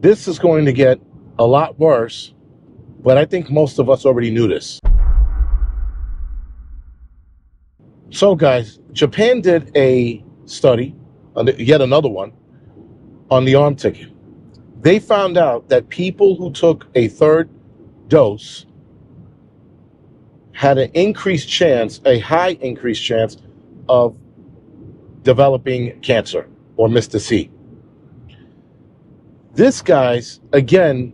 This is going to get a lot worse, but I think most of us already knew this. So guys, Japan did a study, yet another one, on the arm ticket. They found out that people who took a third dose had an increased chance, a high increased chance of developing cancer or Mr. C. This, guys, again,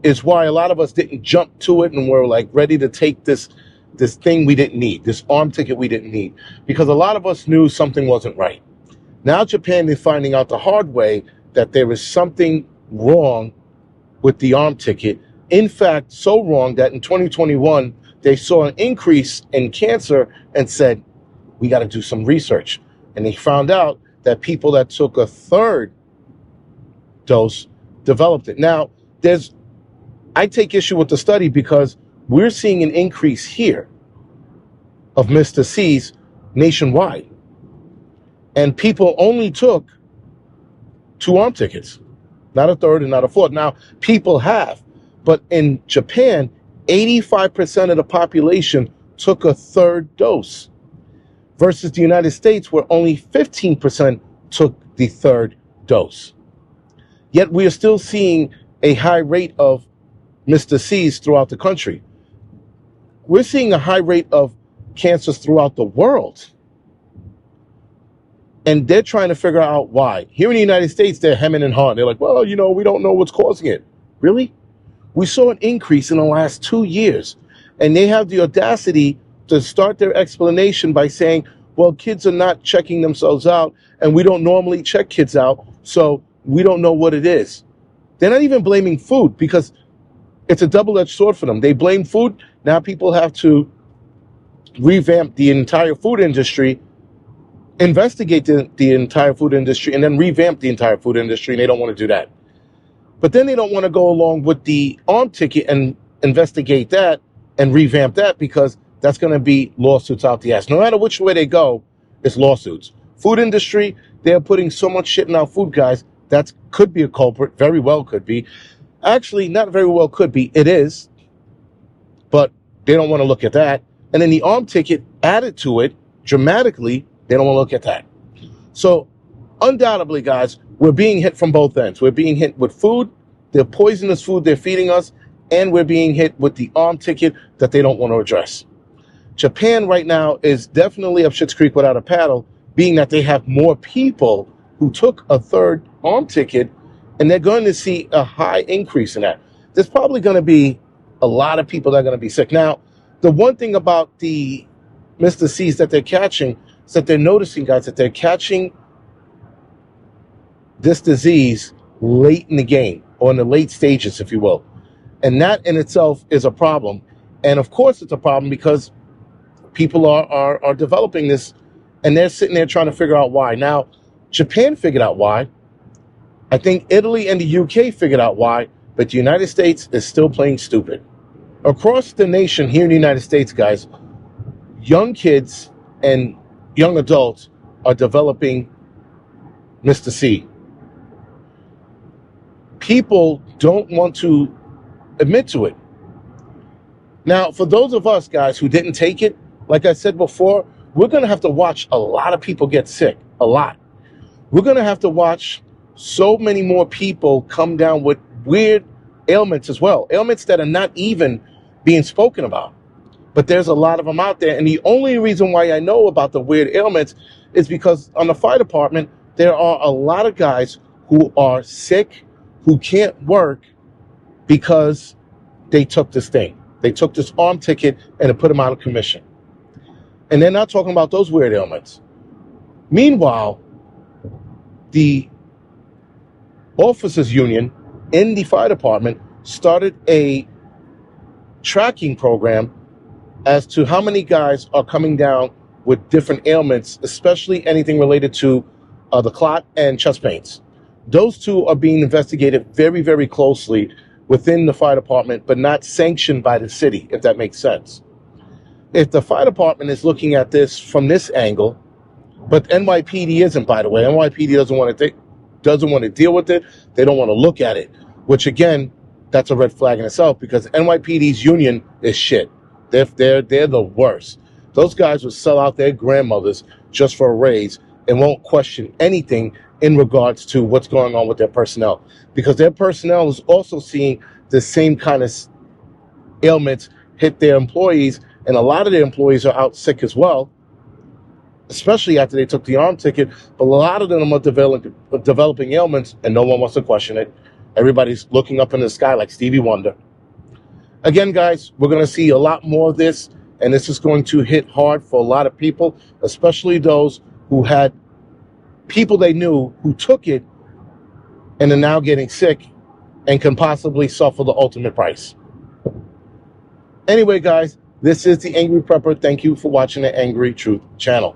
is why a lot of us didn't jump to it and were like ready to take this thing we didn't need, this arm ticket we didn't need, because a lot of us knew something wasn't right. Now Japan is finding out the hard way that there is something wrong with the arm ticket. In fact, so wrong that in 2021, they saw an increase in cancer and said, we got to do some research. And they found out that people that took a third dose developed it. Now, I take issue with the study because we're seeing an increase here of Mr. C's nationwide. And people only took 2 arm tickets, not a third and not a fourth. Now, people have, but in Japan, 85% of the population took a third dose versus the United States, where only 15% took the third dose. Yet we are still seeing a high rate of Mr. C's throughout the country. We're seeing a high rate of cancers throughout the world. And they're trying to figure out why. Here in the United States, they're hemming and hawing. They're like, well, we don't know what's causing it. Really? We saw an increase in the last 2 years. And they have the audacity to start their explanation by saying, well, kids are not checking themselves out, and we don't normally check kids out, so we don't know what it is. They're not even blaming food, because it's a double-edged sword for them. They blame food. Now people have to revamp the entire food industry, investigate the entire food industry, and then revamp the entire food industry, and they don't want to do that. But then they don't want to go along with the arm ticket and investigate that and revamp that, because that's going to be lawsuits out the ass. No matter which way they go, it's lawsuits. Food industry, they're putting so much shit in our food, guys. That could be a culprit. Very well could be. Actually, not very well could be. It is. But they don't want to look at that. And then the arm ticket added to it dramatically, they don't want to look at that. So undoubtedly, guys, we're being hit from both ends. We're being hit with food, the poisonous food they're feeding us, and we're being hit with the arm ticket that they don't want to address. Japan right now is definitely up Schitt's Creek without a paddle, being that they have more people who took a third arm ticket, and they're going to see a high increase in that. There's probably going to be a lot of people that are going to be sick. Now, the one thing about the Mr. C's that they're catching is that they're noticing, guys, that they're catching this disease late in the game, or in the late stages, if you will. And that in itself is a problem. And of course it's a problem because people are developing this, and they're sitting there trying to figure out why. Now, Japan figured out why. I think Italy and the UK figured out why, but the United States is still playing stupid. Across the nation here in the United States, guys, young kids and young adults are developing Mr. C. People don't want to admit to it. Now, for those of us, guys, who didn't take it, like I said before, we're going to have to watch a lot of people get sick. A lot. We're going to have to watch so many more people come down with weird ailments as well. Ailments that are not even being spoken about. But there's a lot of them out there. And the only reason why I know about the weird ailments is because on the fire department, there are a lot of guys who are sick, who can't work because they took this thing. They took this arm ticket and it put them out of commission. And they're not talking about those weird ailments. Meanwhile, the officers union in the fire department started a tracking program as to how many guys are coming down with different ailments, especially anything related to the clot and chest pains. Those two are being investigated very, very closely within the fire department, but not sanctioned by the city, if that makes sense. If the fire department is looking at this from this angle, but NYPD isn't, by the way. NYPD doesn't want to deal with it. They don't want to look at it. which again, that's a red flag in itself because NYPD's union is shit. They're the worst. Those guys would sell out their grandmothers just for a raise and won't question anything in regards to what's going on with their personnel, because their personnel is also seeing the same kind of ailments hit their employees, and a lot of their employees are out sick as well, especially after they took the arm ticket. But a lot of them are developing ailments, and no one wants to question it. Everybody's looking up in the sky like Stevie Wonder. Again, guys, we're going to see a lot more of this, and this is going to hit hard for a lot of people, especially those who had people they knew who took it and are now getting sick and can possibly suffer the ultimate price. Anyway, guys, this is the Angry Prepper. Thank you for watching the Angry Truth channel.